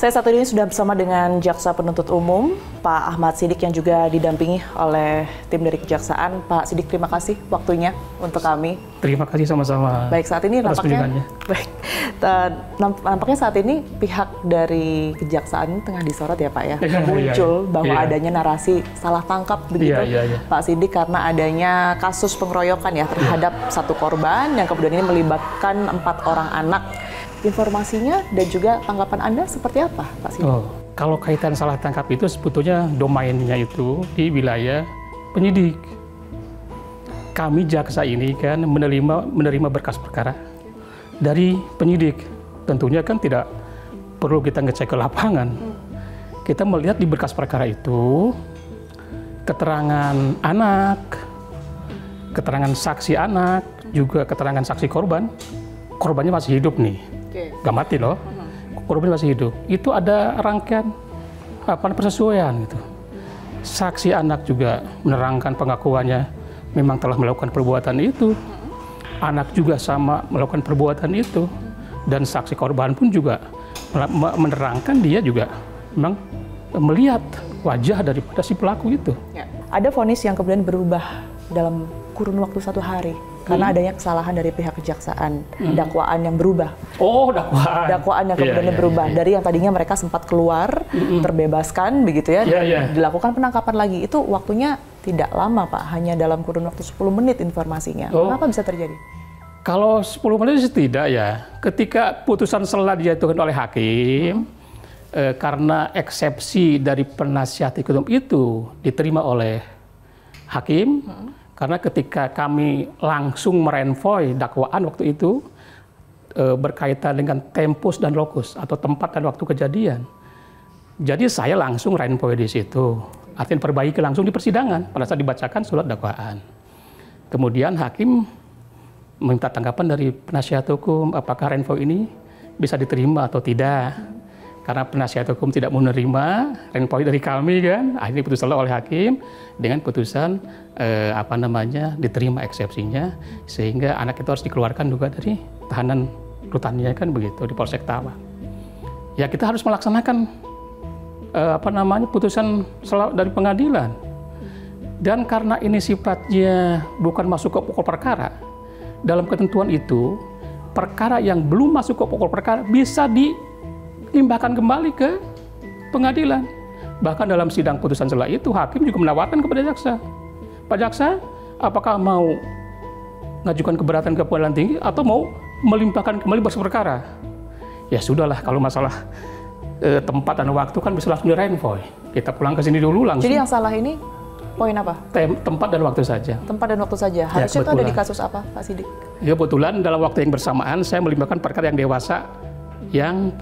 Saya saat ini sudah bersama dengan Jaksa Penuntut Umum, Pak Ahmad Siddiq, yang juga didampingi oleh tim dari Kejaksaan. Pak Siddiq, terima kasih waktunya untuk kami. Terima kasih sama-sama. Baik, saat ini nampaknya saat ini pihak dari Kejaksaan tengah disorot ya Pak ya. Muncul bahwa adanya narasi salah tangkap begitu Pak Siddiq karena adanya kasus pengeroyokan ya terhadap satu korban yang kemudian ini melibatkan 4 orang anak. Informasinya dan juga tanggapan Anda seperti apa, Pak Siddiq? Kalau kaitan salah tangkap itu sebetulnya domainnya itu di wilayah penyidik. Kami jaksa ini kan menerima berkas perkara dari penyidik. Tentunya kan tidak perlu kita ngecek ke lapangan. Kita melihat di berkas perkara itu keterangan anak, keterangan saksi anak, juga keterangan saksi korban. Korbannya masih hidup nih. Gak mati loh, korban masih hidup. Itu ada rangkaian persesuaian gitu. Saksi anak juga menerangkan pengakuannya memang telah melakukan perbuatan itu. Anak juga sama melakukan perbuatan itu. Dan saksi korban pun juga menerangkan dia juga memang melihat wajah daripada si pelaku itu. Ada vonis yang kemudian berubah dalam kurun waktu 1 hari. Karena adanya kesalahan dari pihak Kejaksaan, dakwaan yang berubah. Dakwaan yang kemudian berubah. Dari yang tadinya mereka sempat keluar, terbebaskan begitu ya, dilakukan penangkapan lagi. Itu waktunya tidak lama Pak, hanya dalam kurun waktu 10 menit informasinya. Kenapa bisa terjadi? Kalau 10 menit tidak ya. Ketika putusan selah dijatuhkan oleh hakim, karena eksepsi dari penasihat hukum itu diterima oleh hakim, karena ketika kami langsung merenvoy dakwaan waktu itu berkaitan dengan tempus dan lokus atau tempat dan waktu kejadian. Jadi saya langsung renvoy di situ. Artinya perbaiki langsung di persidangan pada saat dibacakan surat dakwaan. Kemudian hakim minta tanggapan dari penasihat hukum apakah renvoy ini bisa diterima atau tidak. Karena penasihat hukum tidak menerima renvoy dari kami kan, akhirnya putus oleh hakim dengan putusan diterima eksepsinya, sehingga anak itu harus dikeluarkan juga dari tahanan rutannya kan begitu di Polsek Tawang. Ya kita harus melaksanakan putusan dari pengadilan. Dan karena ini sifatnya bukan masuk ke pokok perkara, dalam ketentuan itu perkara yang belum masuk ke pokok perkara bisa dilimpahkan kembali ke pengadilan. Bahkan dalam sidang putusan selah itu, hakim juga menawarkan kepada jaksa. Pak Jaksa, apakah mau ngajukan keberatan ke pengadilan tinggi atau mau melimpahkan kembali berkas perkara? Ya sudahlah, kalau masalah tempat dan waktu kan bisa langsung direnvoy. Kita pulang ke sini dulu langsung. Jadi yang salah ini poin apa? Tempat dan waktu saja. Tempat dan waktu saja. Harusnya itu ada di kasus apa, Pak Siddiq? Ya kebetulan dalam waktu yang bersamaan saya melimpahkan perkara yang dewasa yang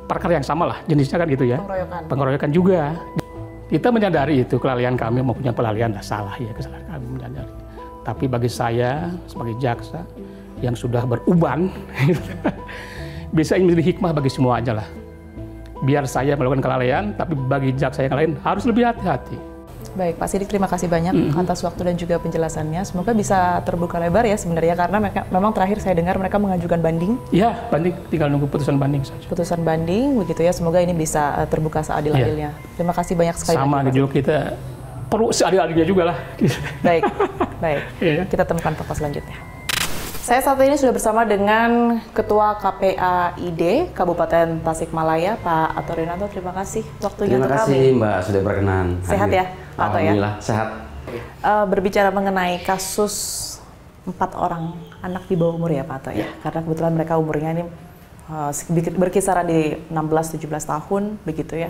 perkara yang sama lah, jenisnya kan gitu ya. Pengeroyokan juga. Kita menyadari itu kelalaian kami mempunyai pelalian salah ya, kesalahan kami menyadari. Tapi bagi saya sebagai jaksa yang sudah beruban, bisa menjadi hikmah bagi semua aja lah. Biar saya melakukan kelalaian, tapi bagi jaksa yang lain harus lebih hati-hati. Baik, Pak Siddiq, terima kasih banyak atas waktu dan juga penjelasannya. Semoga bisa terbuka lebar ya sebenarnya, karena memang terakhir saya dengar mereka mengajukan banding. Ya, banding, tinggal nunggu putusan banding saja. Putusan banding, begitu ya. Semoga ini bisa terbuka seadil-adilnya. Terima kasih banyak sekali. Sama juga kita perlu seadil-adilnya juga lah. Baik, baik. Kita temukan fakta selanjutnya. Saya saat ini sudah bersama dengan Ketua KPAID Kabupaten Tasikmalaya, Pak Ato Rinanto. Terima kasih waktunya untuk kami. Terima kasih Mbak sudah berkenan. Sehat ya, Pak Ato ya? Alhamdulillah, sehat. Berbicara mengenai kasus 4 orang anak di bawah umur ya Pak Ato ya? Karena kebetulan mereka umurnya ini berkisaran di 16-17 tahun, begitu ya.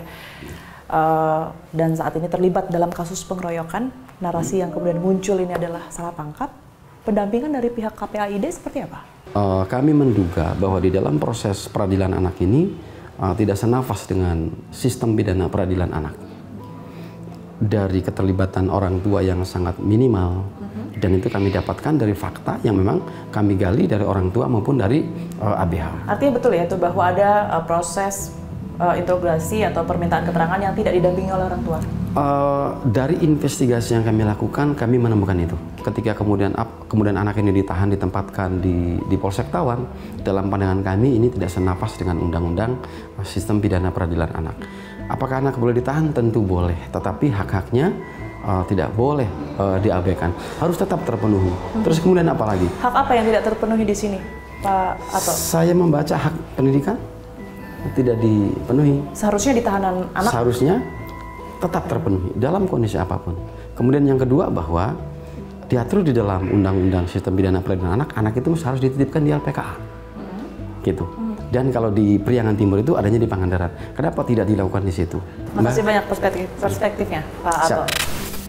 Dan saat ini terlibat dalam kasus pengeroyokan. Narasi yang kemudian muncul ini adalah salah tangkap. Pendampingan dari pihak KPAID seperti apa? Kami menduga bahwa di dalam proses peradilan anak ini tidak senafas dengan sistem pidana peradilan anak. Dari keterlibatan orang tua yang sangat minimal, dan itu kami dapatkan dari fakta yang memang kami gali dari orang tua maupun dari ABH. Artinya betul ya itu bahwa ada proses interogasi atau permintaan keterangan yang tidak didampingi oleh orang tua? Dari investigasi yang kami lakukan, kami menemukan itu. Ketika kemudian anak ini ditahan, ditempatkan di Polsek Tawang, dalam pandangan kami ini tidak senafas dengan Undang-Undang Sistem Pidana Peradilan Anak. Apakah anak boleh ditahan? Tentu boleh, tetapi hak-haknya tidak boleh diabaikan, harus tetap terpenuhi. Terus kemudian apa lagi? Hak apa yang tidak terpenuhi di sini, Pak Ato? Saya membaca hak pendidikan tidak dipenuhi. Seharusnya di tahanan anak? Seharusnya tetap terpenuhi dalam kondisi apapun. Kemudian yang kedua, bahwa diatur di dalam Undang-Undang Sistem Pidana Peradilan Anak, anak itu harus dititipkan di LPKA. Gitu. Dan kalau di Priangan Timur itu adanya di Pangandaran. Kenapa tidak dilakukan di situ? Makasih banyak perspektifnya, Pak Ato.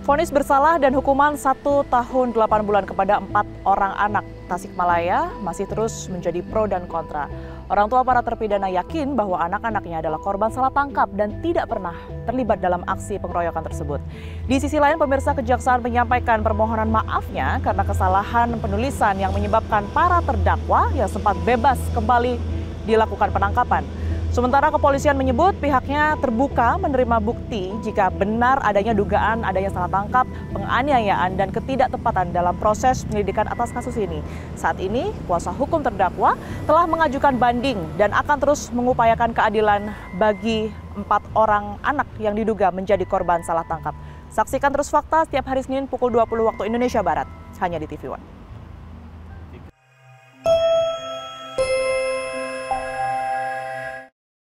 Vonis bersalah dan hukuman 1 tahun 8 bulan kepada 4 orang anak. Tasikmalaya masih terus menjadi pro dan kontra. Orang tua para terpidana yakin bahwa anak-anaknya adalah korban salah tangkap dan tidak pernah terlibat dalam aksi pengeroyokan tersebut. Di sisi lain, pemirsa, kejaksaan menyampaikan permohonan maafnya karena kesalahan penulisan yang menyebabkan para terdakwa yang sempat bebas kembali dilakukan penangkapan. Sementara kepolisian menyebut pihaknya terbuka menerima bukti jika benar adanya dugaan adanya salah tangkap, penganiayaan, dan ketidaktepatan dalam proses penyelidikan atas kasus ini. Saat ini, kuasa hukum terdakwa telah mengajukan banding dan akan terus mengupayakan keadilan bagi 4 orang anak yang diduga menjadi korban salah tangkap. Saksikan terus Fakta setiap hari Senin pukul 20 waktu Indonesia Barat, hanya di TV One.